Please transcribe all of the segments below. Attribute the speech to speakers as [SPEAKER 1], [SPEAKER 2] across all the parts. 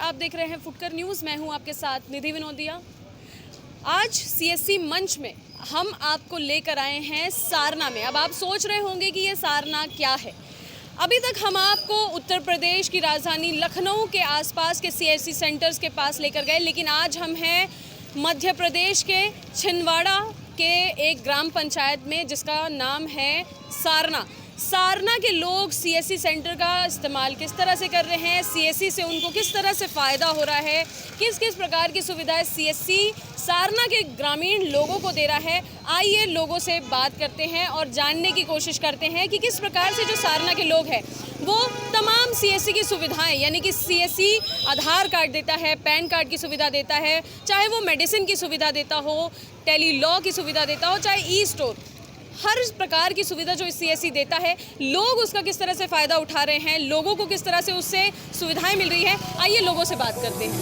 [SPEAKER 1] आप देख रहे हैं फुटकर न्यूज़। मैं हूं आपके साथ निधि विनोदिया। आज सीएससी मंच में हम आपको लेकर आए हैं सारना में। अब आप सोच रहे होंगे कि ये सारना क्या है। अभी तक हम आपको उत्तर प्रदेश की राजधानी लखनऊ के आसपास के सीएससी सेंटर्स के पास लेकर गए, लेकिन आज हम हैं मध्य प्रदेश के छिंदवाड़ा के एक ग्राम पंचायत में जिसका नाम है सारना। सारना के लोग सीएससी सेंटर का इस्तेमाल किस तरह से कर रहे हैं, सीएससी से उनको किस तरह से फ़ायदा हो रहा है, किस किस प्रकार की सुविधाएं सीएससी सारना के ग्रामीण लोगों को दे रहा है, आइए लोगों से बात करते हैं और जानने की कोशिश करते हैं कि किस प्रकार से जो सारना के लोग हैं वो तमाम सीएससी की सुविधाएं, यानी कि सीएससी आधार कार्ड देता है, पैन कार्ड की सुविधा देता है, चाहे वो मेडिसिन की सुविधा देता हो, टेली लॉ की सुविधा देता हो, चाहे ई स्टोर, हर प्रकार की सुविधा जो सीएससी देता है, लोग उसका किस तरह से फ़ायदा उठा रहे हैं, लोगों को किस तरह से उससे सुविधाएं मिल रही है, आइए लोगों से बात करते हैं।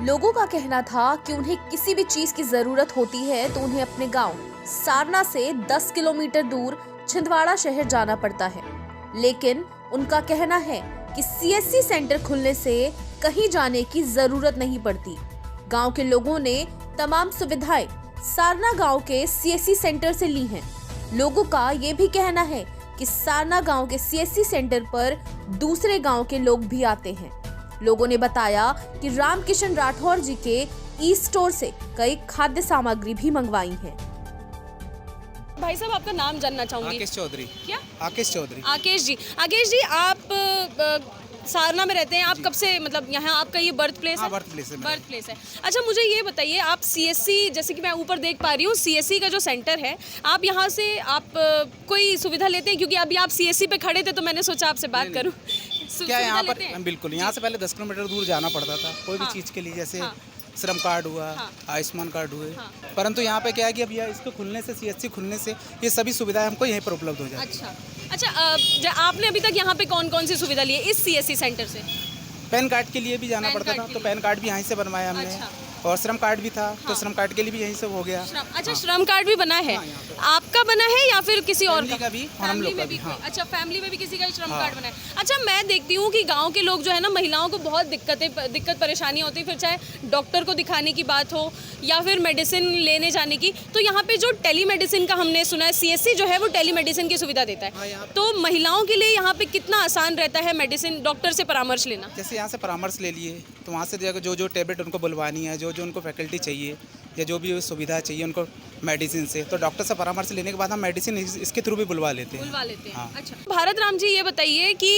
[SPEAKER 2] लोगों का कहना था कि उन्हें किसी भी चीज की जरूरत होती है तो उन्हें अपने गांव सारना से 10 किलोमीटर दूर छिंदवाड़ा शहर जाना पड़ता है, लेकिन उनका कहना है कि सीएससी सेंटर खुलने से कहीं जाने की जरूरत नहीं पड़ती। गांव के लोगों ने तमाम सुविधाएं सारना गांव के सीएससी सेंटर से ली हैं। लोगों का ये भी कहना है कि सारना गांव के सीएससी सेंटर पर दूसरे गांव के लोग भी आते हैं। लोगों ने बताया कि रामकिशन राठौर जी के ई स्टोर से कई खाद्य सामग्री भी मंगवाई है।
[SPEAKER 1] भाई साहब, आपका नाम जानना चाहूंगी।
[SPEAKER 3] आकेश चौधरी।
[SPEAKER 1] क्या?
[SPEAKER 3] आकेश चौधरी।
[SPEAKER 1] आकेश जी, आप सारना में रहते हैं। आप कब से, मतलब यहाँ आपका ये बर्थ प्लेस है?
[SPEAKER 3] बर्थ प्लेस है।
[SPEAKER 1] बर्थ प्लेस है। अच्छा, मुझे ये बताइए, आप सीएससी, जैसे कि मैं ऊपर देख पा रही हूँ, सीएससी का जो सेंटर है, आप यहाँ से आप कोई सुविधा लेते हैं? क्योंकि अभी आप सीएससी पे खड़े थे तो मैंने सोचा आपसे बात करूँ।
[SPEAKER 3] क्या यहाँ पर बिल्कुल, यहाँ से पहले 10 किलोमीटर दूर जाना पड़ता था कोई भी चीज़ के लिए, जैसे श्रम कार्ड हुआ, आयुष्मान कार्ड हुए, परंतु यहाँ पे क्या है कि अब यह इसको खुलने से, सीएससी खुलने से ये सभी सुविधाएं हमको यहीं पर उपलब्ध हो जाती है।
[SPEAKER 1] अच्छा, आपने अभी तक यहाँ पे कौन कौन सी सुविधा ली है इस सीएससी सेंटर से?
[SPEAKER 3] पैन कार्ड के लिए भी जाना पड़ता था, तो पैन कार्ड भी यहीं से बनवाया हमने। और श्रम कार्ड भी था, तो श्रम कार्ड के लिए भी यहीं से हो गया।
[SPEAKER 1] अच्छा, श्रम कार्ड भी बना है? आपका बना है या फिर किसी और
[SPEAKER 3] का भी? हम लोग का भी।
[SPEAKER 1] अच्छा, फैमिली में भी किसी का श्रम कार्ड बना है। अच्छा, मैं देखती हूँ कि गांव के लोग जो है ना, महिलाओं को बहुत दिक्कत परेशानी होती है, फिर चाहे डॉक्टर को दिखाने की बात हो या फिर मेडिसिन लेने जाने की, तो यहाँ पे जो टेली मेडिसिन का हमने सुना है, सीएससी जो है वो टेली मेडिसिन की सुविधा देता है, तो महिलाओं के लिए यहाँ पे कितना आसान रहता है मेडिसिन, डॉक्टर से परामर्श लेना?
[SPEAKER 3] जैसे यहाँ से परामर्श ले लिए तो वहाँ से जो टेबलेट उनको बुलवानी है, जो उनको फैकल्टी चाहिए या जो भी सुविधा चाहिए उनको मेडिसिन से, तो डॉक्टर से परामर्श लेने के बाद हम मेडिसिन इसके थ्रू भी बुलवा लेते हैं।
[SPEAKER 1] हाँ। अच्छा, भारत राम जी, ये बताइए कि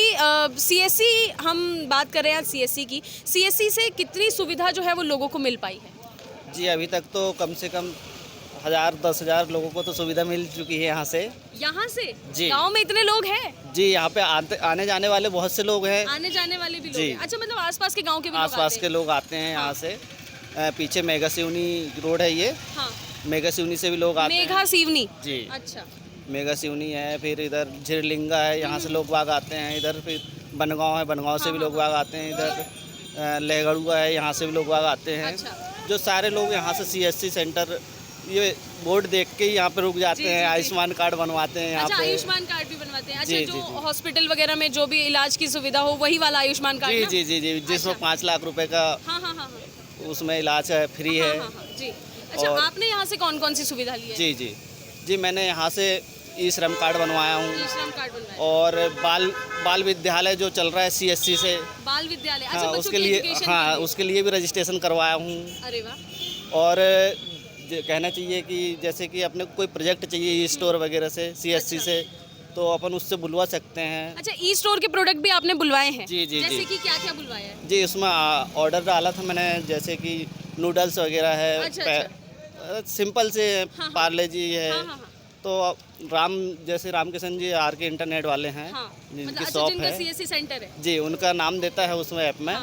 [SPEAKER 1] सीएससी, हम बात कर रहे हैं सीएससी की, सीएससी से कितनी सुविधा जो है वो लोगों को मिल पाई है?
[SPEAKER 4] जी, अभी तक तो कम से कम 1000-10,000 लोगों को तो सुविधा मिल चुकी है यहाँ से।
[SPEAKER 1] यहाँ से?
[SPEAKER 4] जी।
[SPEAKER 1] गाँव में इतने लोग हैं?
[SPEAKER 4] जी, यहाँ पे आने जाने वाले बहुत से लोग हैं।
[SPEAKER 1] आने जाने वाले भी लोग
[SPEAKER 4] जी।
[SPEAKER 1] हैं? अच्छा, मतलब आसपास के गाँव के भी लोग
[SPEAKER 4] आसपास के लोग आते हैं यहाँ से। पीछे मेगा सिवनी रोड है ये।
[SPEAKER 1] हाँ।
[SPEAKER 4] मेगा सिवनी से भी लोग आते हैं।
[SPEAKER 1] मेघा सिवनी?
[SPEAKER 4] जी।
[SPEAKER 1] अच्छा। मेगा
[SPEAKER 4] सिवनी है, फिर इधर झिरलिंगा है, यहाँ से लोग बाग आते हैं। इधर फिर बनगांव है, बनगांव से भी लोग बाग आते हैं। इधर लहगड़ुआ है, यहाँ से भी लोग बाग आते हैं। जो सारे लोग यहाँ से सीएससी सेंटर ये बोर्ड देख के यहाँ पे रुक जाते हैं, आयुष्मान कार्ड बनवाते हैं यहाँ पे।
[SPEAKER 1] आयुष्मान कार्ड भी बनवाते हैं? अच्छा, जो हॉस्पिटल वगैरह में जो भी इलाज की सुविधा हो वही वाला आयुष्मान कार्ड?
[SPEAKER 4] जी, जिसमें 5 लाख रुपए का उसमें इलाज है, फ्री है।
[SPEAKER 1] जी। अच्छा, आपने यहाँ से कौन कौन सी सुविधा ली है?
[SPEAKER 4] जी, मैंने यहाँ से ई श्रम कार्ड बनवाया हूँ और बाल विद्यालय जो चल रहा है सीएससी से, बाल विद्यालय, अच्छा, उसके लिए भी रजिस्ट्रेशन करवाया हूँ। अरे वाह। और कहना चाहिए कि जैसे कि अपने कोई प्रोजेक्ट चाहिए ई स्टोर वगैरह से सीएससी से, तो अपन उससे बुलवा सकते हैं। अच्छा, ई स्टोर के प्रोडक्ट भी आपने बुलवाए हैं? जी। जैसे कि क्या क्या बुलवाया है? जी, उसमें ऑर्डर डाला था मैंने, जैसे कि नूडल्स वगैरह है। अच्छा। सिंपल से पार्ले जी है। तो जैसे रामकिशन जी आरके इंटरनेट वाले हैं, जिनकी शॉप है, सीएससी सेंटर है जी, उनका नाम देता है उसमें ऐप में,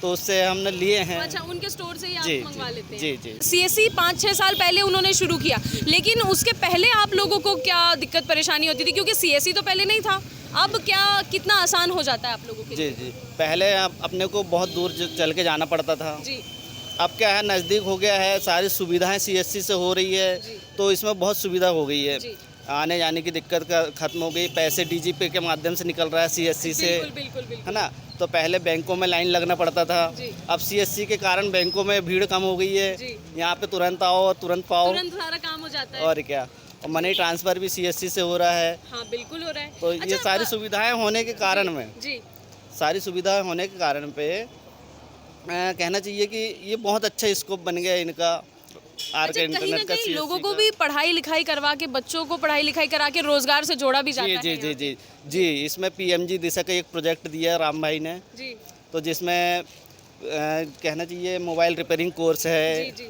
[SPEAKER 4] तो उससे हमने लिए हैं। अच्छा, उनके स्टोर से ही आप मंगवा लेते हैं? जी।
[SPEAKER 1] सीएससी 5-6 साल पहले उन्होंने शुरू किया, लेकिन उसके पहले आप लोगों को क्या दिक्कत परेशानी होती थी? क्योंकि सीएससी तो पहले नहीं था, अब क्या कितना आसान हो जाता है आप लोगों के लिए?
[SPEAKER 4] जी। पहले अपने को बहुत दूर चल के जाना पड़ता था जी। अब क्या है, नज़दीक हो गया है, सारी सुविधाएं सीएससी से हो रही है, तो इसमें बहुत सुविधा हो गई है। आने जाने की दिक्कत का खत्म हो गई। पैसे डीजीपे के माध्यम से निकल रहा है सीएससी से,
[SPEAKER 1] बिल्कुल बिल्कुल
[SPEAKER 4] है ना। तो पहले बैंकों में लाइन लगना पड़ता था,
[SPEAKER 1] जी।
[SPEAKER 4] अब सीएससी के कारण बैंकों में भीड़ कम हो गई है।
[SPEAKER 1] जी।
[SPEAKER 4] यहाँ पे तुरंत आओ तुरंत पाओ,
[SPEAKER 1] तुरंत सारा काम हो जाता है।
[SPEAKER 4] और क्या। और मनी ट्रांसफ़र भी सीएससी से हो रहा है।
[SPEAKER 1] हाँ बिल्कुल हो रहा है।
[SPEAKER 4] तो ये सारी सुविधाएं होने के कारण में,
[SPEAKER 1] जी
[SPEAKER 4] सारी सुविधाएं होने के कारण पे कहना चाहिए कि ये बहुत अच्छा स्कोप बन गया इनका, आर के
[SPEAKER 1] कहीं ना
[SPEAKER 4] इंटरनेट का।
[SPEAKER 1] कहीं लोगों को भी पढ़ाई लिखाई करवा के, बच्चों को पढ़ाई लिखाई करा के रोजगार से जोड़ा भी जाता
[SPEAKER 4] जी
[SPEAKER 1] है।
[SPEAKER 4] जी जी जी जी। इसमें पीएमजी दिशा का एक प्रोजेक्ट दिया है राम भाई ने,
[SPEAKER 1] जी
[SPEAKER 4] तो जिसमें कहना चाहिए मोबाइल रिपेयरिंग कोर्स है,
[SPEAKER 1] जी जी।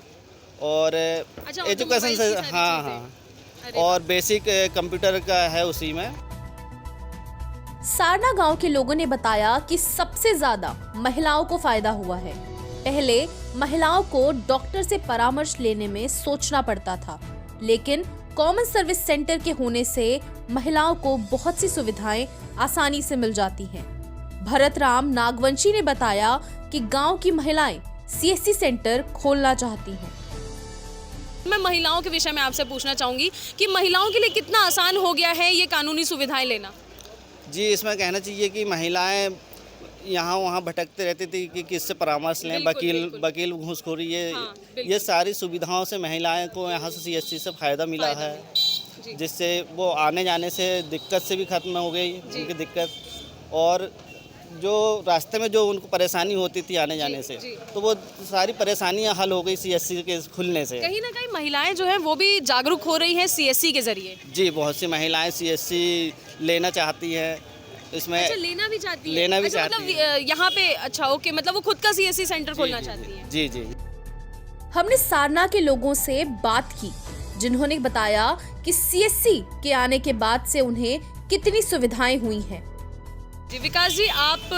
[SPEAKER 4] और
[SPEAKER 1] अच्छा,
[SPEAKER 4] एजुकेशन से,
[SPEAKER 1] ऑटोमोबाइल की सारी
[SPEAKER 4] हाँ
[SPEAKER 1] चीज़ें।
[SPEAKER 4] हाँ,
[SPEAKER 1] अरे
[SPEAKER 4] और बेसिक कंप्यूटर का है उसी में।
[SPEAKER 2] सारना गांव के लोगों ने बताया कि सबसे ज्यादा महिलाओं को फायदा हुआ है। पहले महिलाओं को डॉक्टर से परामर्श लेने में सोचना पड़ता था, लेकिन कॉमन सर्विस सेंटर के होने से महिलाओं को बहुत सी सुविधाएं आसानी से मिल जाती हैं। भरत राम नागवंशी ने बताया कि गांव की महिलाएं सीएससी सेंटर खोलना चाहती हैं।
[SPEAKER 1] मैं महिलाओं के विषय में आपसे पूछना चाहूंगी कि महिलाओं के लिए कितना आसान हो गया है ये कानूनी सुविधाएं लेना।
[SPEAKER 4] जी, इसमें कहना चाहिए कि महिलाएं यहाँ वहाँ भटकते रहती थी कि किससे परामर्श लें, वकील घूसखोरी, ये सारी सुविधाओं से महिलाएं को यहाँ से सीएससी से फ़ायदा मिला है, जिससे वो आने जाने से दिक्कत से भी ख़त्म हो गई उनकी दिक्कत। और जो रास्ते में जो उनको परेशानी होती थी आने जाने से, तो वो सारी परेशानियां हल हो गई सीएससी के खुलने से।
[SPEAKER 1] कहीं ना कहीं महिलाएं जो है वो भी जागरूक हो रही हैं सीएससी के जरिए।
[SPEAKER 4] जी, बहुत सी महिलाएं सीएससी लेना चाहती हैं इसमें।
[SPEAKER 1] अच्छा, लेना भी चाहती है।
[SPEAKER 4] लेना भी
[SPEAKER 1] अच्छा,
[SPEAKER 4] चाहती
[SPEAKER 1] मतलब यहाँ पे, अच्छा ओके, मतलब वो खुद का सीएससी सेंटर खोलना चाहती है।
[SPEAKER 4] जी जी।
[SPEAKER 2] हमने सारना के लोगों से बात की, जिन्होंने बताया कि सीएससी के आने के बाद से उन्हें कितनी सुविधाएं हुई हैं।
[SPEAKER 1] जी विकास जी, आप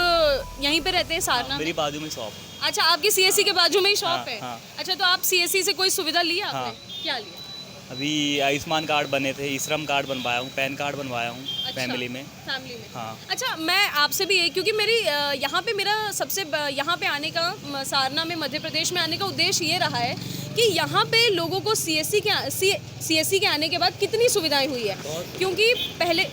[SPEAKER 1] यहीं पे रहते हैं सारना?
[SPEAKER 5] मेरी बाजू में शॉप।
[SPEAKER 1] अच्छा, आपकी सीएससी के बाजू में ही शॉप
[SPEAKER 5] हाँ,
[SPEAKER 1] है?
[SPEAKER 5] हाँ।
[SPEAKER 1] अच्छा, तो आप सीएससी से कोई सुविधा लिया आपने?
[SPEAKER 5] हाँ।
[SPEAKER 1] क्या लिया?
[SPEAKER 5] अभी आयुष्मान कार्ड बने थे, ई श्रम कार्ड बनवाया हूँ, पैन कार्ड बनवाया हूँ।
[SPEAKER 1] अच्छा,
[SPEAKER 5] फैमिली में।
[SPEAKER 1] हाँ। अच्छा, मैं आपसे भी क्योंकि मेरी यहाँ पे मेरा सबसे यहाँ पे आने का, सारना में मध्य प्रदेश में आने का उद्देश्य ये रहा है कि यहाँ पे लोगों को सीएससी के आने के बाद कितनी सुविधाएं हुई है, क्योंकि पहले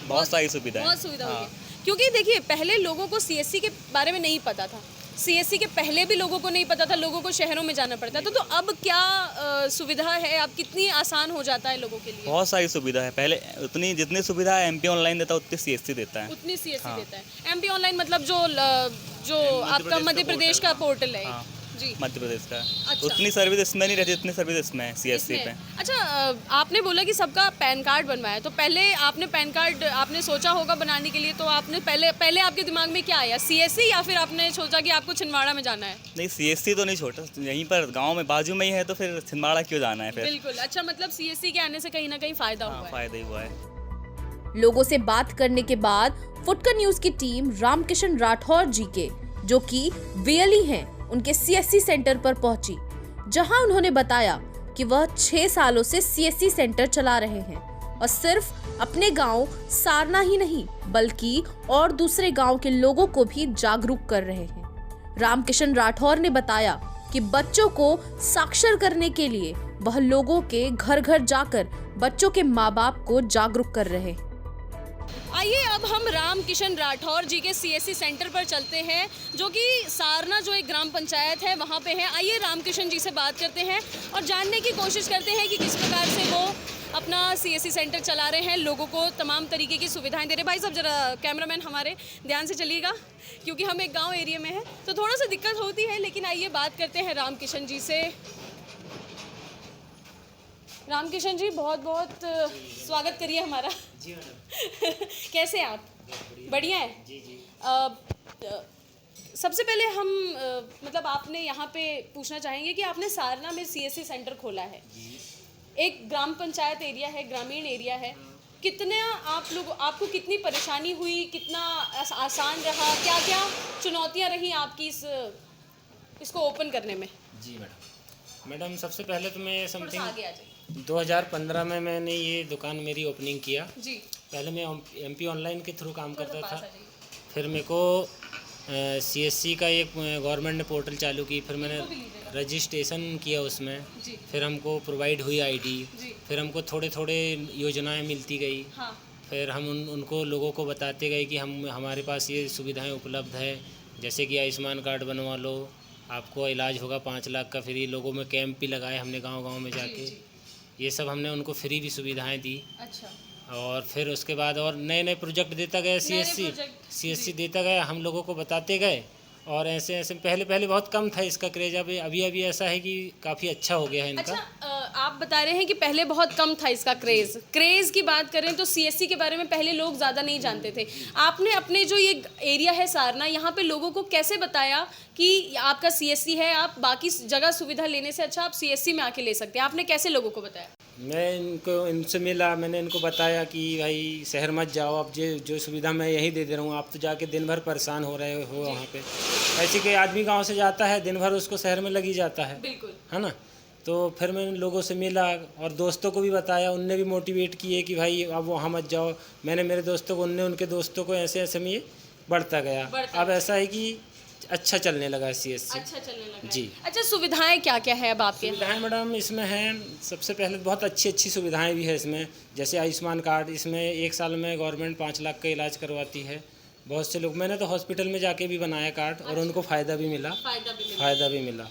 [SPEAKER 5] बहुत सारी सुविधाएं।
[SPEAKER 1] बहुत सुविधा हुई है। क्योंकि देखिए, पहले लोगों को सीएससी के बारे में नहीं पता था, सीएससी के पहले भी लोगों को नहीं पता था, लोगों को शहरों में जाना पड़ता था। तो अब क्या सुविधा है, अब कितनी आसान हो जाता है लोगों के लिए?
[SPEAKER 5] बहुत सारी सुविधा है। पहले उतनी जितनी सुविधा एमपी ऑनलाइन देता है उतनी सीएससी देता है।
[SPEAKER 1] उतनी सीएससी देता है। एमपी ऑनलाइन मतलब जो आपका मध्य प्रदेश का पोर्टल है।
[SPEAKER 5] हाँ,
[SPEAKER 1] जी,
[SPEAKER 5] मध्य प्रदेश का।
[SPEAKER 1] अच्छा।
[SPEAKER 5] उतनी सर्विस इसमें नहीं रहती जितनी सर्विस इसमें है सीएससी पे।
[SPEAKER 1] अच्छा, आपने बोला कि सबका पैन कार्ड बनवाया, तो पहले आपने पैन कार्ड आपने सोचा होगा बनाने के लिए, तो आपने पहले आपके दिमाग में क्या आया, सीएससी, या फिर आपने सोचा कि आपको छिंदवाड़ा में जाना है?
[SPEAKER 5] नहीं, सीएससी तो नहीं छोटा, यहीं पर गांव में बाजू में ही है, तो फिर छिंदवाड़ा क्यों जाना है फिर।
[SPEAKER 1] बिल्कुल। अच्छा, मतलब सीएससी के आने से कहीं ना कहीं फायदा हुआ है।
[SPEAKER 5] फायदा ही हुआ है।
[SPEAKER 2] लोगों से बात करने के बाद फुटकर न्यूज की टीम रामकिशन राठौर जी के, जो कि वेयली हैं, उनके सीएससी सेंटर पर पहुंची, जहां उन्होंने बताया कि वह 6 सालों से सीएससी सेंटर चला रहे हैं और सिर्फ अपने गांव सारना ही नहीं बल्कि और दूसरे गांव के लोगों को भी जागरूक कर रहे हैं। रामकिशन राठौर ने बताया कि बच्चों को साक्षर करने के लिए वह लोगों के घर घर जाकर बच्चों के माँ बाप को जागरूक कर रहे हैं।
[SPEAKER 1] आइए अब हम रामकिशन राठौर जी के सीएससी सेंटर पर चलते हैं, जो कि सारना जो एक ग्राम पंचायत है वहाँ पे है। आइए रामकिशन जी से बात करते हैं और जानने की कोशिश करते हैं कि किस प्रकार से वो अपना सीएससी सेंटर चला रहे हैं, लोगों को तमाम तरीके की सुविधाएं दे रहे हैं। भाई साहब, जरा कैमरामैन हमारे ध्यान से चलिएगा, क्योंकि हम एक गाँव एरिया में हैं तो थोड़ा सा दिक्कत होती है, लेकिन आइए बात करते हैं रामकिशन जी से। रामकिशन जी, बहुत बहुत स्वागत करिए हमारा। जी मैडम। कैसे हैं आप? बढ़िया है। जी जी। सबसे पहले हम मतलब आपने यहाँ पे पूछना चाहेंगे कि आपने सारना में सीएससी सेंटर खोला है, एक ग्राम पंचायत एरिया है, ग्रामीण एरिया है, कितने आपको कितनी परेशानी हुई, कितना आसान रहा, क्या क्या चुनौतियाँ रही आपकी इसको ओपन करने में?
[SPEAKER 6] जी मैडम, सबसे पहले तो मैं
[SPEAKER 1] समथिंग
[SPEAKER 6] 2015 में मैंने ये दुकान मेरी ओपनिंग किया।
[SPEAKER 1] जी।
[SPEAKER 6] पहले मैं एमपी ऑनलाइन के थ्रू काम करता था, फिर मेरे को सीएससी का एक गवर्नमेंट ने पोर्टल चालू की, फिर मैंने रजिस्ट्रेशन किया उसमें, फिर हमको प्रोवाइड हुई आईडी, फिर हमको थोड़े थोड़े योजनाएं मिलती गई।
[SPEAKER 1] हाँ।
[SPEAKER 6] फिर हम उनको लोगों को बताते गए कि हमारे पास ये सुविधाएं उपलब्ध है, जैसे कि आयुष्मान कार्ड बनवा लो, आपको इलाज होगा 5 लाख का फ्री। लोगों में कैंप भी लगाए हमने गांव-गांव में जाके, ये सब हमने उनको फ्री भी सुविधाएं दी।
[SPEAKER 1] अच्छा।
[SPEAKER 6] और फिर उसके बाद और नए नए प्रोजेक्ट देता गया सीएससी देता गया, हम लोगों को बताते गए। और ऐसे ऐसे पहले बहुत कम था इसका क्रेज, अभी ऐसा है कि काफ़ी अच्छा हो गया है इनका।
[SPEAKER 1] अच्छा, आप बता रहे हैं कि पहले बहुत कम था इसका क्रेज़ की बात करें तो सीएससी के बारे में पहले लोग ज़्यादा नहीं जानते थे। आपने अपने जो ये एरिया है सारना, यहाँ पे लोगों को कैसे बताया कि आपका सीएससी है, आप बाकी जगह सुविधा लेने से अच्छा आप सीएससी में आके ले सकते हैं? आपने कैसे लोगों को बताया?
[SPEAKER 6] मैं इनसे मिला, मैंने इनको बताया कि भाई शहर मत जाओ, अब जो सुविधा मैं यहीं दे दे रहा हूँ, आप तो जाके दिन भर परेशान हो रहे हो वहाँ पे। ऐसे कोई आदमी गांव से जाता है, दिन भर उसको शहर में लगी जाता है,
[SPEAKER 1] बिल्कुल,
[SPEAKER 6] है ना। तो फिर मैंने लोगों से मिला और दोस्तों को भी बताया, उनने भी मोटिवेट किए कि भाई अब वहाँ मत जाओ। मैंने मेरे दोस्तों को, उनके दोस्तों को, ऐसे ऐसे में ये बढ़ता गया। अब ऐसा है कि अच्छा चलने लगा सीएससी।
[SPEAKER 1] अच्छा चलने लगा
[SPEAKER 6] जी।
[SPEAKER 1] अच्छा, सुविधाएं क्या क्या है अब आपके?
[SPEAKER 6] सुविधाएं मैडम इसमें हैं, सबसे पहले बहुत अच्छी सुविधाएं भी है इसमें, जैसे आयुष्मान कार्ड। इसमें 1 साल में गवर्नमेंट 5 लाख का इलाज करवाती है। बहुत से लोग, मैंने तो हॉस्पिटल में जाके भी बनाया कार्ड और उनको फ़ायदा भी मिला।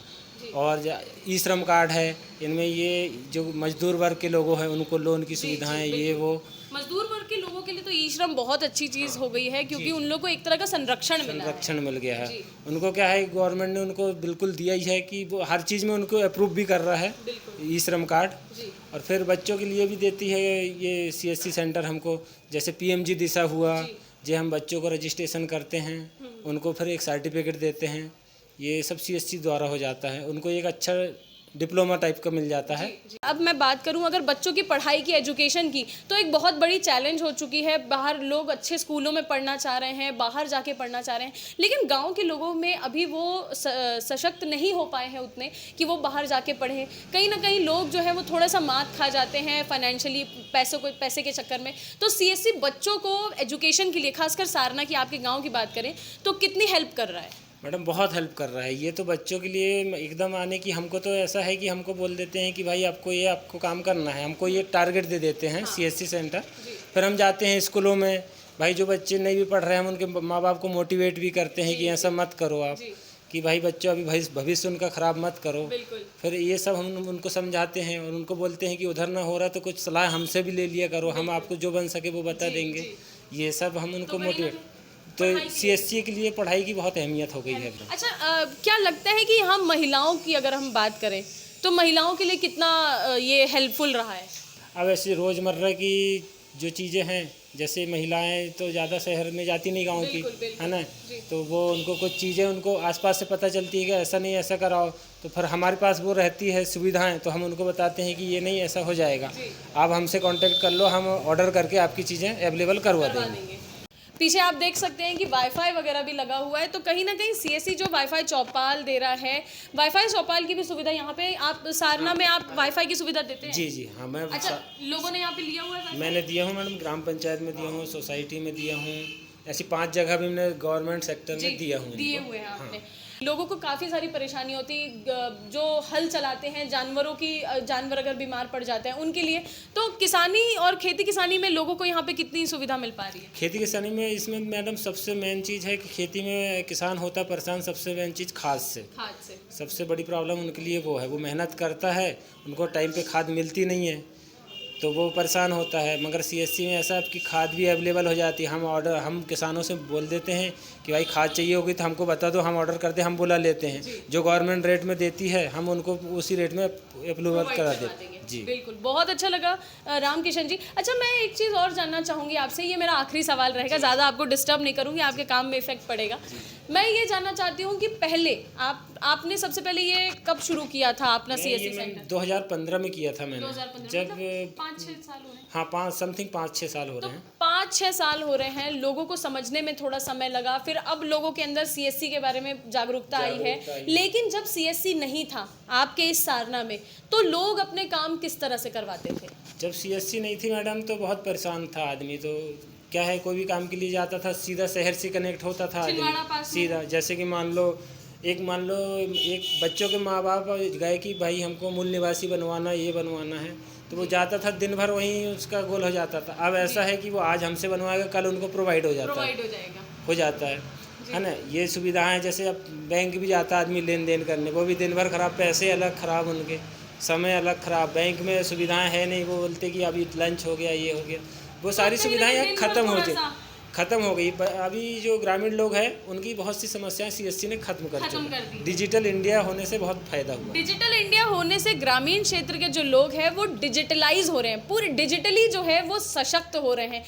[SPEAKER 6] और ई श्रम कार्ड है, इनमें ये जो मजदूर वर्ग के लोगों हैं उनको लोन की सुविधाएं, ये वो।
[SPEAKER 1] मजदूर वर्ग के लोगों के लिए तो ई श्रम बहुत अच्छी चीज़ हो गई है, क्योंकि उन लोगों को एक तरह का संरक्षण
[SPEAKER 6] मिल गया है। उनको क्या है, गवर्नमेंट ने उनको बिल्कुल दिया ही है कि वो हर चीज़ में उनको अप्रूव भी कर रहा है ई श्रम कार्ड। और फिर बच्चों के लिए भी देती है ये सीएससी सेंटर हमको, जैसे पीएमजी दिशा हुआ, जो हम बच्चों को रजिस्ट्रेशन करते हैं उनको फिर एक सर्टिफिकेट देते हैं, ये सब सीएससी द्वारा हो जाता है। उनको एक अच्छा डिप्लोमा टाइप का मिल जाता है।
[SPEAKER 1] अब मैं बात करूं अगर बच्चों की पढ़ाई की, एजुकेशन की, तो एक बहुत बड़ी चैलेंज हो चुकी है। बाहर लोग अच्छे स्कूलों में पढ़ना चाह रहे हैं, बाहर जाके पढ़ना चाह रहे हैं, लेकिन गांव के लोगों में अभी वो सशक्त नहीं हो पाए हैं उतने कि वो बाहर जाके पढ़ें। कहीं ना कहीं लोग जो है वो थोड़ा सा मात खा जाते हैं फाइनेंशियली, पैसे के चक्कर में। तो सीएससी बच्चों को एजुकेशन के लिए, खासकर सारना की, आपके गाँव की बात करें तो कितनी हेल्प कर रहा है?
[SPEAKER 6] मैडम बहुत हेल्प कर रहा है ये तो बच्चों के लिए एकदम आने की। हमको तो ऐसा है कि हमको बोल देते हैं कि भाई आपको काम करना है, हमको ये टारगेट दे देते हैं सीएससी सेंटर। फिर हम जाते हैं स्कूलों में, भाई जो बच्चे नहीं भी पढ़ रहे हैं हम उनके माँ बाप को मोटिवेट भी करते हैं कि ऐसा मत करो आप, कि भाई बच्चों अभी भविष्य उनका ख़राब मत करो। फिर ये सब हम उनको समझाते हैं और उनको बोलते हैं कि उधर ना हो रहा तो कुछ सलाह हमसे भी ले लिया करो, हम आपको जो बन सके वो बता देंगे। ये सब हम उनको मोटिवेट, तो सीएससी के लिए पढ़ाई की बहुत अहमियत हो गई है।
[SPEAKER 1] अच्छा, क्या लगता है कि हम महिलाओं की अगर हम बात करें तो महिलाओं के लिए कितना ये हेल्पफुल रहा है?
[SPEAKER 6] अब ऐसे रोज़मर्रा की जो चीज़ें हैं, जैसे महिलाएं तो ज़्यादा शहर में जाती नहीं गांव की, है ना, तो वो उनको कुछ चीज़ें उनको आसपास से पता चलती है कि ऐसा नहीं ऐसा कराओ, तो फिर हमारे पास वो रहती है सुविधाएं, तो हम उनको बताते हैं कि ये नहीं ऐसा हो जाएगा, आप हमसे कांटेक्ट कर लो, हम ऑर्डर करके आपकी चीज़ें अवेलेबल करवा देंगे।
[SPEAKER 1] पीछे आप देख सकते हैं कि वाईफाई वगैरह भी लगा हुआ है, तो कहीं ना कहीं सीएससी जो वाईफाई चौपाल दे रहा है, वाईफाई चौपाल की भी सुविधा यहाँ पे आप सारना में आप वाईफाई की सुविधा देते हैं?
[SPEAKER 6] जी हाँ, मैं
[SPEAKER 1] अच्छा, लोगों ने यहाँ पे लिया हुआ है?
[SPEAKER 6] मैंने दिया हूँ मैडम, ग्राम पंचायत में दिया हूँ, सोसाइटी में दिया हूँ, ऐसी 5 जगह भी मैंने गवर्नमेंट सेक्टर में दिया हूँ।
[SPEAKER 1] दिए हुए हैं आपने। लोगों को काफ़ी सारी परेशानी होती, जो हल चलाते हैं, जानवर अगर बीमार पड़ जाते हैं उनके लिए, तो किसानी और खेती किसानी में लोगों को यहाँ पे कितनी सुविधा मिल पा रही है?
[SPEAKER 6] खेती किसानी में इसमें मैडम सबसे मेन चीज़ है कि खेती में किसान होता परेशान, सबसे मेन चीज़ खाद से सबसे बड़ी प्रॉब्लम उनके लिए वो है। वो मेहनत करता है, उनको टाइम पे खाद मिलती नहीं है तो वो परेशान होता है। मगर सीएससी में ऐसा है कि खाद भी अवेलेबल हो जाती है। हम किसानों से बोल देते हैं कि भाई खाद चाहिए होगी तो हमको बता दो, हम ऑर्डर करते हैं, हम बुला लेते हैं। जो गवर्नमेंट रेट में देती है हम उनको उसी रेट में अप्रूवल करा देते हैं। जी
[SPEAKER 1] बिल्कुल, बहुत अच्छा लगा राम किशन जी। अच्छा, मैं एक चीज़ और जानना चाहूँगी आपसे, ये मेरा आखिरी सवाल रहेगा, ज़्यादा आपको डिस्टर्ब नहीं करूँगी, आपके काम में इफेक्ट पड़ेगा। मैं ये जानना चाहती हूँ कि पहले आपने सबसे पहले ये कब शुरू किया था अपना सीएससी सेंटर?
[SPEAKER 6] 2015 में किया था मैंने।
[SPEAKER 1] 2015
[SPEAKER 6] जब
[SPEAKER 1] 5-6 साल हो रहे हैं।
[SPEAKER 6] हाँ, 5-6 साल हो रहे हैं।
[SPEAKER 1] 5-6 साल हो रहे हैं, लोगों को समझने में थोड़ा समय लगा, फिर अब लोगों के अंदर सीएससी के बारे में जागरूकता आई है। लेकिन जब सीएससी नहीं था आपके इस सारना में, तो लोग अपने काम किस तरह से करवाते थे?
[SPEAKER 6] जब सीएससी नहीं थी मैडम तो बहुत परेशान था आदमी, तो क्या है, कोई भी काम के लिए जाता था सीधा शहर से कनेक्ट होता था सीधा। जैसे कि मान लो एक बच्चों के माँ बाप गए कि भाई हमको मूल निवासी बनवाना, ये बनवाना है, तो वो जाता था, दिन भर वहीं उसका गोल हो जाता था। अब ऐसा है कि वो आज हमसे बनवाएगा, कल उनको प्रोवाइड हो जाता है ना। ये सुविधाएं, जैसे अब बैंक भी जाता आदमी लेन देन करने, वो भी दिन भर खराब, पैसे अलग खराब, उनके समय अलग खराब। बैंक में सुविधाएं है नहीं, वो बोलते कि अभी लंच हो गया, ये हो गया, वो सारी सुविधाएं खत्म हो गई। अभी जो ग्रामीण लोग हैं उनकी बहुत सी समस्याएं सीएससी ने खत्म कर दी। डिजिटल इंडिया होने से बहुत फायदा हुआ।
[SPEAKER 1] डिजिटल इंडिया होने से ग्रामीण क्षेत्र के जो लोग हैं वो डिजिटलाइज हो रहे हैं, पूरे डिजिटली जो है वो सशक्त हो रहे हैं।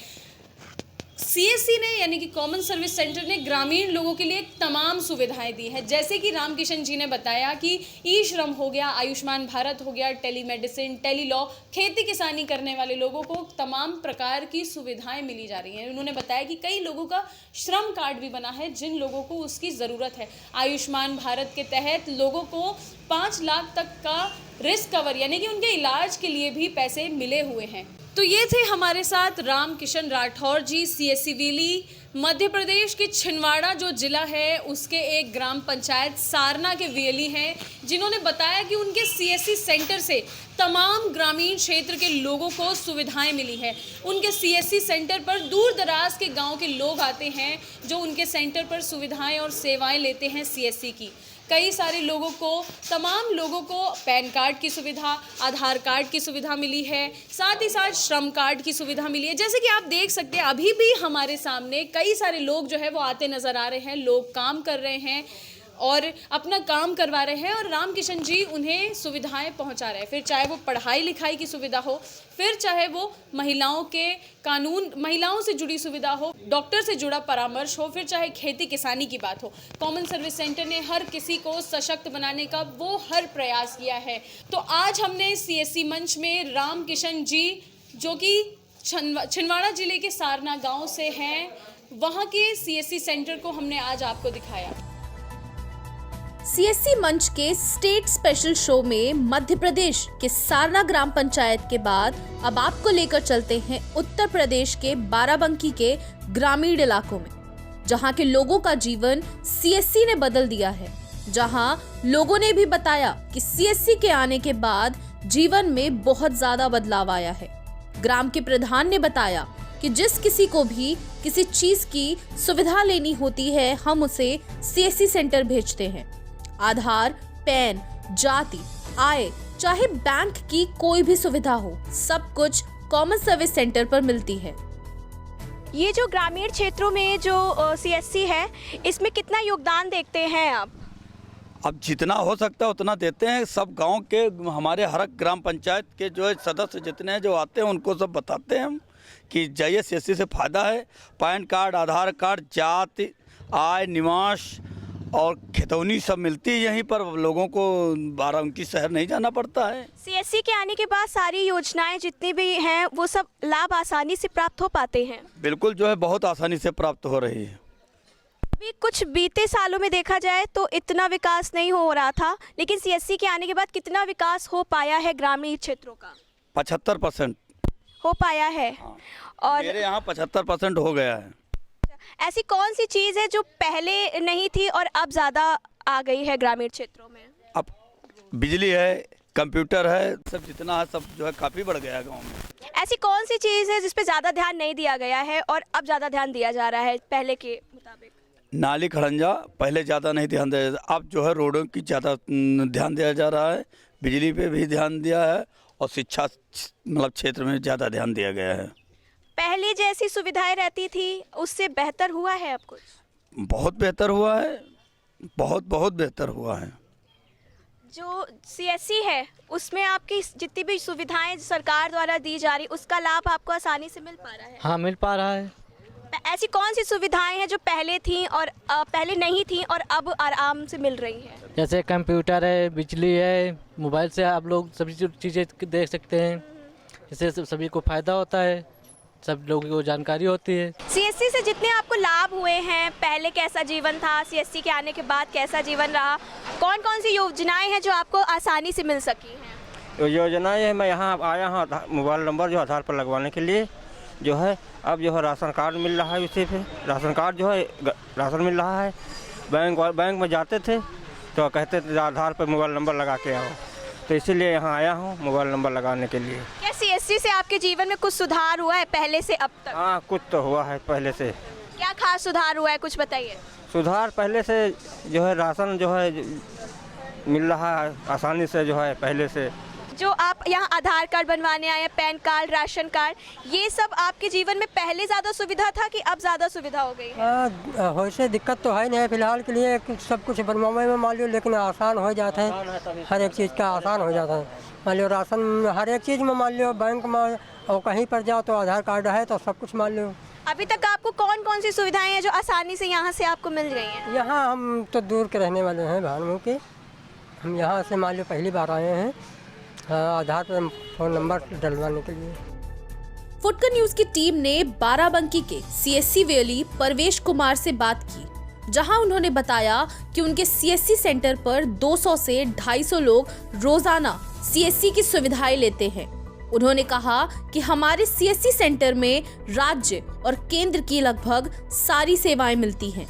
[SPEAKER 1] सीएससी ने यानी कि कॉमन सर्विस सेंटर ने ग्रामीण लोगों के लिए तमाम सुविधाएं दी हैं, जैसे कि रामकिशन जी ने बताया कि ई श्रम हो गया, आयुष्मान भारत हो गया, टेलीमेडिसिन, टेलीलॉ, खेती किसानी करने वाले लोगों को तमाम प्रकार की सुविधाएं मिली जा रही हैं। उन्होंने बताया कि कई लोगों का श्रम कार्ड भी बना है जिन लोगों को उसकी ज़रूरत है। आयुष्मान भारत के तहत लोगों को 5 लाख तक का रिस्क कवर यानी कि उनके इलाज के लिए भी पैसे मिले हुए हैं। तो ये थे हमारे साथ रामकिशन राठौर जी, सीएससी विली, मध्य प्रदेश के छिंदवाड़ा जो जिला है उसके एक ग्राम पंचायत सारना के वीएलई हैं, जिन्होंने बताया कि उनके सीएससी सेंटर से तमाम ग्रामीण क्षेत्र के लोगों को सुविधाएं मिली है। उनके सीएससी सेंटर पर दूर दराज के गांव के लोग आते हैं जो उनके सेंटर पर सुविधाएं और सेवाएं लेते हैं सीएससी की। कई सारे लोगों को, तमाम लोगों को पैन कार्ड की सुविधा, आधार कार्ड की सुविधा मिली है, साथ ही साथ श्रम कार्ड की सुविधा मिली है। जैसे कि आप देख सकते हैं अभी भी हमारे सामने कई सारे लोग जो है वो आते नज़र आ रहे हैं, लोग काम कर रहे हैं और अपना काम करवा रहे हैं और रामकिशन जी उन्हें सुविधाएं पहुंचा रहे हैं। फिर चाहे वो पढ़ाई लिखाई की सुविधा हो, फिर चाहे वो महिलाओं के कानून, महिलाओं से जुड़ी सुविधा हो, डॉक्टर से जुड़ा परामर्श हो, फिर चाहे खेती किसानी की बात हो, कॉमन सर्विस सेंटर ने हर किसी को सशक्त बनाने का वो हर प्रयास किया है। तो आज हमने सीएससी मंच में रामकिशन जी जो कि छिंदवाड़ा जिले के सारना गाँव से हैं, वहाँ के सीएससी सेंटर को हमने आज आपको दिखाया।
[SPEAKER 2] सीएससी मंच के स्टेट स्पेशल शो में मध्य प्रदेश के सारना ग्राम पंचायत के बाद अब आपको लेकर चलते हैं उत्तर प्रदेश के बाराबंकी के ग्रामीण इलाकों में, जहां के लोगों का जीवन सीएससी ने बदल दिया है। जहां लोगों ने भी बताया कि सीएससी के आने के बाद जीवन में बहुत ज्यादा बदलाव आया है। ग्राम के प्रधान ने बताया कि जिस किसी को भी किसी चीज की सुविधा लेनी होती है, हम उसे सीएससी सेंटर भेजते हैं। आधार, पैन, जाति, आय, चाहे बैंक की कोई भी सुविधा हो, सब कुछ कॉमन सर्विस सेंटर पर मिलती है।
[SPEAKER 7] ये जो ग्रामीण क्षेत्रों में जो सीएससी है, इसमें कितना योगदान देखते हैं आप?
[SPEAKER 8] अब जितना हो सकता है उतना देते हैं। सब गांव के, हमारे हर ग्राम पंचायत के जो है सदस्य जितने हैं जो आते हैं उनको सब बताते हैं हम कि जाइए सीएससी से फ़ायदा है। पैन कार्ड, आधार कार्ड, जाति, आय, निवास और खेतौनी सब मिलती है यहीं पर। लोगों को बाराबंकी शहर नहीं जाना पड़ता है।
[SPEAKER 7] सीएससी के आने के बाद सारी योजनाएं जितनी भी हैं वो सब लाभ आसानी से प्राप्त हो पाते हैं।
[SPEAKER 8] बिल्कुल, जो है बहुत आसानी से प्राप्त हो रही है।
[SPEAKER 7] अभी कुछ बीते सालों में देखा जाए तो इतना विकास नहीं हो रहा था, लेकिन सीएससी के आने के बाद कितना विकास हो पाया है ग्रामीण क्षेत्रों का?
[SPEAKER 8] 75%
[SPEAKER 7] हो पाया है।
[SPEAKER 8] हाँ।
[SPEAKER 7] और
[SPEAKER 8] मेरे यहाँ 75% हो गया है।
[SPEAKER 7] ऐसी कौन सी चीज़ है जो पहले नहीं थी और अब ज़्यादा आ गई है ग्रामीण क्षेत्रों में?
[SPEAKER 8] अब बिजली है, कंप्यूटर है, सब जितना है सब जो है काफ़ी बढ़ गया है गाँव में।
[SPEAKER 7] ऐसी कौन सी चीज़ है जिस पे ज़्यादा ध्यान नहीं दिया गया है और अब ज़्यादा ध्यान दिया जा रहा है पहले के मुताबिक?
[SPEAKER 8] नाली खड़ंजा पहले ज़्यादा नहीं ध्यान दिया जाता, अब जो है रोडों की ज़्यादा ध्यान दिया जा रहा है, बिजली पे भी ध्यान दिया है और शिक्षा मतलब क्षेत्र में ज़्यादा ध्यान दिया गया है।
[SPEAKER 7] पहले जैसी सुविधाएं रहती थी उससे बेहतर हुआ है अब कुछ?
[SPEAKER 8] बहुत बेहतर हुआ है, बहुत बेहतर हुआ है।
[SPEAKER 7] जो सीएससी है उसमें आपकी जितनी भी सुविधाएं सरकार द्वारा दी जा रही उसका लाभ आपको आसानी से मिल पा रहा है?
[SPEAKER 6] हाँ, मिल पा रहा है।
[SPEAKER 7] ऐसी कौन सी सुविधाएं हैं जो पहले थी और पहले नहीं थी और अब आराम से मिल रही हैं?
[SPEAKER 9] जैसे कंप्यूटर है, बिजली है, मोबाइल से आप लोग सभी चीज़ें देख सकते हैं, इससे सभी को फ़ायदा होता है, सब लोगों को जानकारी होती है।
[SPEAKER 7] सीएससी से जितने आपको लाभ हुए हैं, पहले कैसा जीवन था, सीएससी के आने के बाद कैसा जीवन रहा, कौन कौन सी योजनाएं हैं जो आपको आसानी से मिल सकी हैं?
[SPEAKER 10] योजनाएं मैं यहाँ आया हूँ मोबाइल नंबर जो आधार पर लगवाने के लिए, जो है अब जो है राशन कार्ड मिल रहा है, उसी पे राशन कार्ड जो है राशन मिल रहा है। बैंक में जाते थे तो कहते थे आधार पर मोबाइल नंबर लगा के आओ, तो इसीलिए यहाँ आया हूँ मोबाइल नंबर लगाने के लिए।
[SPEAKER 7] क्या सीएससी से आपके जीवन में कुछ सुधार हुआ है पहले से अब तक?
[SPEAKER 10] हाँ, कुछ तो हुआ है पहले से।
[SPEAKER 7] क्या खास सुधार हुआ है, कुछ बताइए।
[SPEAKER 10] सुधार पहले से जो है राशन जो है मिल रहा है आसानी से, जो है पहले से।
[SPEAKER 7] जो आप यहाँ आधार कार्ड बनवाने आए हैं, पैन कार्ड, राशन कार्ड, ये सब आपके जीवन में पहले ज़्यादा सुविधा था कि अब ज़्यादा सुविधा हो गई है?
[SPEAKER 11] वैसे दिक्कत तो है नहीं फिलहाल के लिए, सब कुछ बनवाने में मान लो, लेकिन आसान हो जाता है, हर एक चीज़ का आसान हो जाता है। मान लो राशन हर एक चीज़ में मान लो, बैंक में और कहीं पर जाओ तो आधार कार्ड है तो सब कुछ मान लो।
[SPEAKER 7] अभी तक आपको कौन कौन सी सुविधाएं हैं जो आसानी से यहाँ से आपको मिल गई हैं?
[SPEAKER 11] यहाँ हम तो दूर के रहने वाले हैं, भानु के। हम यहाँ से मान लो पहली बार आए हैं आधार पर फ़ोन नंबर डलवाने के लिए।
[SPEAKER 2] फुटकर न्यूज की टीम ने बाराबंकी के सीएससी वेली परवेश कुमार से बात की, जहां उन्होंने बताया कि उनके सीएससी सेंटर पर 200 से 250 लोग रोजाना सीएससी की सुविधाएं लेते हैं। उन्होंने कहा कि हमारे सीएससी सेंटर में राज्य और केंद्र की लगभग सारी सेवाएं मिलती हैं।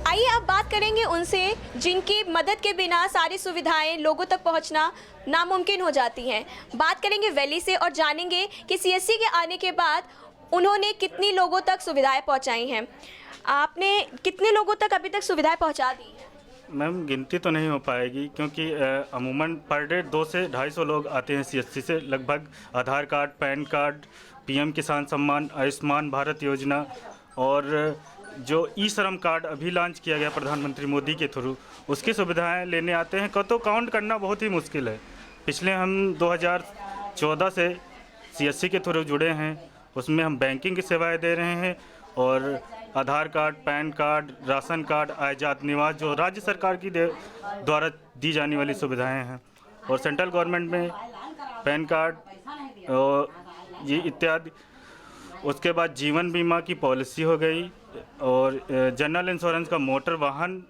[SPEAKER 7] आइए अब बात करेंगे उनसे जिनकी मदद के बिना सारी सुविधाएं लोगों तक पहुंचना नामुमकिन हो जाती हैं। बात करेंगे वैली से और जानेंगे कि सीएससी के आने के बाद उन्होंने कितनी लोगों तक सुविधाएं पहुंचाई हैं। आपने कितने लोगों तक अभी तक सुविधाएं पहुंचा दी हैं?
[SPEAKER 12] मैम गिनती तो नहीं हो पाएगी क्योंकि अमूमन पर डे 200 से 250 लोग आते हैं सीएससी से। लगभग आधार कार्ड, पैन कार्ड, पीएम किसान सम्मान, आयुष्मान भारत योजना और जो ई श्रम कार्ड अभी लॉन्च किया गया प्रधानमंत्री मोदी के थ्रू, उसकी सुविधाएं लेने आते हैं। तो काउंट करना बहुत ही मुश्किल है। पिछले हम 2014 से सीएससी के थ्रू जुड़े हैं, उसमें हम बैंकिंग की सेवाएं दे रहे हैं और Aadhaar card, pan card, ration card, आजाद निवास जो राज्य सरकार की द्वारा दी जाने वाली सुविधाएं हैं, और सेंट्रल गवर्नमेंट में पैन कार्ड और ये इत्यादि। उसके बाद जीवन बीमा की पॉलिसी हो गई और जनरल इंश्योरेंस का मोटर वाहन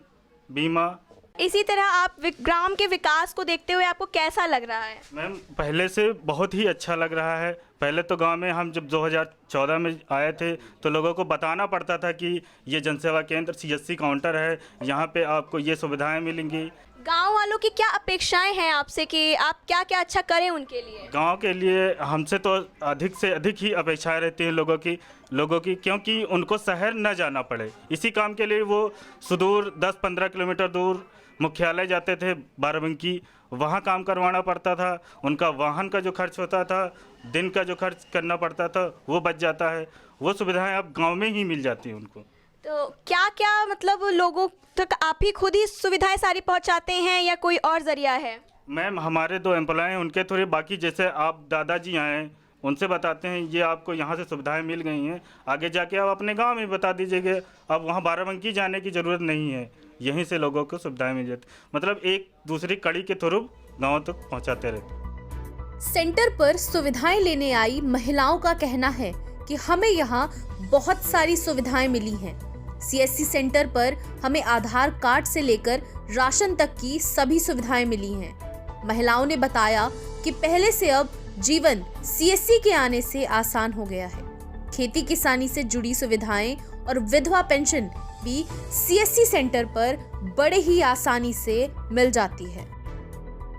[SPEAKER 12] बीमा।
[SPEAKER 7] इसी तरह आप ग्राम के विकास को देखते हुए आपको कैसा लग रहा है?
[SPEAKER 12] मैम पहले से बहुत ही अच्छा लग रहा है। पहले तो गांव में हम जब 2014 में आए थे तो लोगों को बताना पड़ता था कि ये जनसेवा केंद्र सीएससी काउंटर है, यहाँ पे आपको ये सुविधाएं मिलेंगी।
[SPEAKER 7] गांव वालों की क्या अपेक्षाएं हैं आपसे कि आप क्या क्या अच्छा करें उनके लिए?
[SPEAKER 12] गांव के लिए हमसे तो अधिक से अधिक ही अपेक्षाएं रहती हैं लोगों की, क्योंकि उनको शहर न जाना पड़े। इसी काम के लिए वो सुदूर 10-15 किलोमीटर दूर मुख्यालय जाते थे बाराबंकी, वहाँ काम करवाना पड़ता था। उनका वाहन का जो खर्च होता था, दिन का जो खर्च करना पड़ता था, वो बच जाता है। वो सुविधाएं अब गांव में ही मिल जाती हैं उनको।
[SPEAKER 7] तो क्या क्या मतलब लोगों तक आप ही खुद ही सुविधाएं सारी पहुंचाते हैं या कोई और जरिया है?
[SPEAKER 12] मैम हमारे 2 एम्प्लॉय हैं, उनके थ्रू बाकी जैसे आप दादाजी आए उनसे बताते हैं ये आपको यहाँ से सुविधाएं मिल गई हैं, आगे जाके आप अपने गांव में बता दीजिएगा। अब वहाँ बाराबंकी जाने की ज़रूरत नहीं है, यहीं से लोगों को सुविधाएं मिल जाती। मतलब एक दूसरी कड़ी के थ्रू गाँव तक पहुँचाते रहते।
[SPEAKER 2] सेंटर पर सुविधाएं लेने आई महिलाओं का कहना है कि हमें यहाँ बहुत सारी सुविधाएं मिली हैं। सीएससी सेंटर पर हमें आधार कार्ड से लेकर राशन तक की सभी सुविधाएं मिली हैं। महिलाओं ने बताया कि पहले से अब जीवन सीएससी के आने से आसान हो गया है। खेती किसानी से जुड़ी सुविधाएं और विधवा पेंशन भी सीएससी सेंटर पर बड़े ही आसानी से मिल जाती है।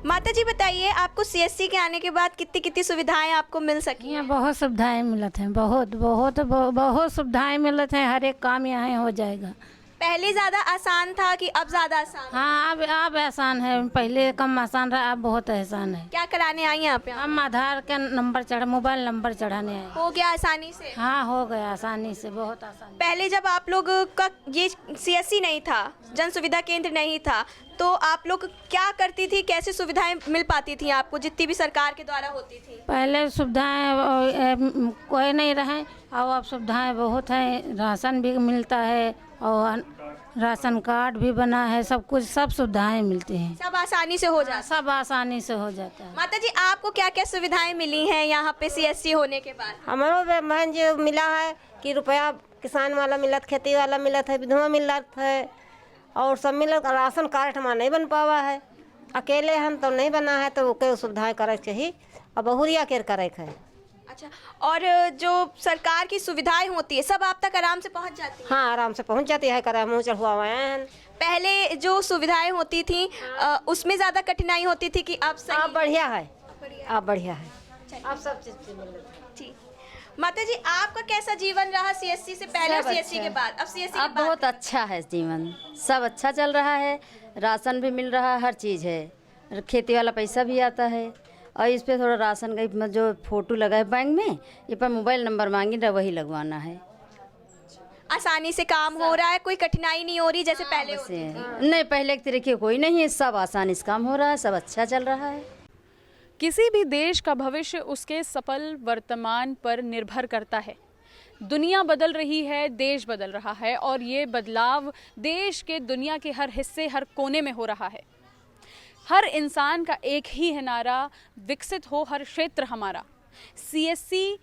[SPEAKER 7] माता जी बताइए, आपको सीएससी के आने के बाद कितनी कितनी सुविधाएं आपको मिल सकी?
[SPEAKER 13] यहाँ बहुत सुविधाएं मिलत हैं, बहुत सुविधाएं मिलत हैं। हर एक काम यहाँ हो जाएगा।
[SPEAKER 7] पहले ज्यादा आसान था कि अब ज्यादा आसान?
[SPEAKER 13] हाँ अब आसान है, पहले कम आसान रहा, अब बहुत आसान है।
[SPEAKER 7] क्या कराने आई हैं आप यहाँ?
[SPEAKER 13] हम आधार का नंबर मोबाइल नंबर चढ़ाने आए।
[SPEAKER 7] हो गया आसानी से?
[SPEAKER 13] हाँ हो गया आसानी से, बहुत आसान।
[SPEAKER 7] पहले जब आप लोग का ये सीएससी नहीं था, जन सुविधा केंद्र नहीं था, तो आप लोग क्या करती थी, कैसे सुविधाएं मिल पाती थी आपको जितनी भी सरकार के द्वारा होती थी?
[SPEAKER 13] पहले सुविधाएं कोई नहीं रहे और अब सुविधाएं बहुत हैं। राशन भी मिलता है और राशन कार्ड भी बना है, सब कुछ, सब सुविधाएं मिलती हैं।
[SPEAKER 7] सब आसानी से हो जाता है?
[SPEAKER 13] सब आसानी से हो जाता है।
[SPEAKER 7] माता जी आपको क्या क्या सुविधाएं मिली हैं यहाँ पे सीएससी होने के बाद?
[SPEAKER 14] हमारो बहन जो मिला है कि रुपया किसान वाला मिलत, खेती वाला मिलत है, विधवा मिलत है और सब मिलत। राशन कार्ड हमारा नहीं बन पावा है, अकेले हम तो नहीं बना है, तो कई सुविधाएं करे चाहिए और बहुरिया केर करे है।
[SPEAKER 7] अच्छा, और जो सरकार की सुविधाएं होती है सब आप तक आराम से पहुंच जाती है?
[SPEAKER 14] हाँ, आराम से पहुंच जाती है, करा मुँह चढ़ुआ हुए हैं।
[SPEAKER 7] पहले जो सुविधाएं होती थी उसमें ज़्यादा कठिनाई होती थी कि अब सही?
[SPEAKER 14] अब बढ़िया है, अब बढ़िया है, अब सब चीज़ मिल रही है।
[SPEAKER 7] ठीक। माता जी, आपका कैसा जीवन रहा सीएससी से पहले और सीएससी के बाद? अब सीएससी
[SPEAKER 15] अब बहुत अच्छा है जीवन, सब अच्छा चल रहा है, राशन भी मिल रहा है, हर चीज़ है, खेती वाला पैसा भी आता है। और इस पे थोड़ा राशन का जो फोटो लगा है बैंक में, ये पर मोबाइल नंबर मांगी ना, वही लगवाना है।
[SPEAKER 7] आसानी से काम हो रहा है, कोई कठिनाई नहीं हो रही जैसे पहले होती थी?
[SPEAKER 15] नहीं, पहले की तरीके कोई नहीं है, सब आसानी से काम हो रहा है, सब अच्छा चल रहा है।
[SPEAKER 1] किसी भी देश का भविष्य उसके सफल वर्तमान पर निर्भर करता है। दुनिया बदल रही है, देश बदल रहा है, और ये बदलाव देश के दुनिया के हर हिस्से, हर कोने में हो रहा है। हर इंसान का एक ही है नारा, विकसित हो हर क्षेत्र हमारा। सीएससी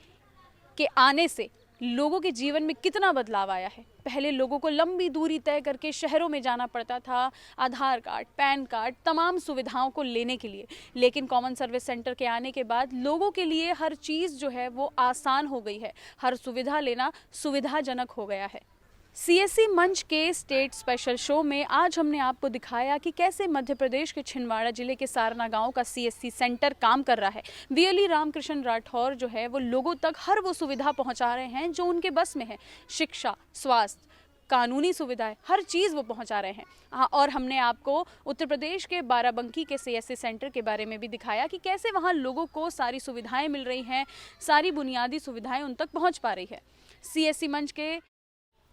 [SPEAKER 1] के आने से लोगों के जीवन में कितना बदलाव आया है। पहले लोगों को लंबी दूरी तय करके शहरों में जाना पड़ता था आधार कार्ड, पैन कार्ड, तमाम सुविधाओं को लेने के लिए, लेकिन कॉमन सर्विस सेंटर के आने के बाद लोगों के लिए हर चीज़ जो है वो आसान हो गई है, हर सुविधा लेना सुविधाजनक हो गया है। सीएससी मंच के स्टेट स्पेशल शो में आज हमने आपको दिखाया कि कैसे मध्य प्रदेश के छिंदवाड़ा जिले के सारना गांव का सीएससी सेंटर काम कर रहा है। वीएलई रामकृष्ण राठौर जो है वो लोगों तक हर वो सुविधा पहुंचा रहे हैं जो उनके बस में है। शिक्षा, स्वास्थ्य, कानूनी सुविधाएं, हर चीज़ वो पहुंचा रहे हैं। हाँ, और हमने आपको उत्तर प्रदेश के बाराबंकी के सीएससी सेंटर के बारे में भी दिखाया कि कैसे वहाँ लोगों को सारी सुविधाएँ मिल रही हैं, सारी बुनियादी सुविधाएँ उन तक पहुँच पा रही है। सीएससी मंच के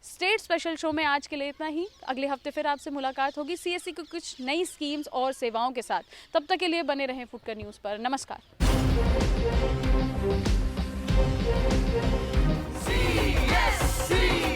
[SPEAKER 1] स्टेट स्पेशल शो में आज के लिए इतना ही। अगले हफ्ते फिर आपसे मुलाकात होगी सीएससी की कुछ नई स्कीम्स और सेवाओं के साथ। तब तक के लिए बने रहें फुटकर न्यूज़ पर। नमस्कार।
[SPEAKER 16] CSC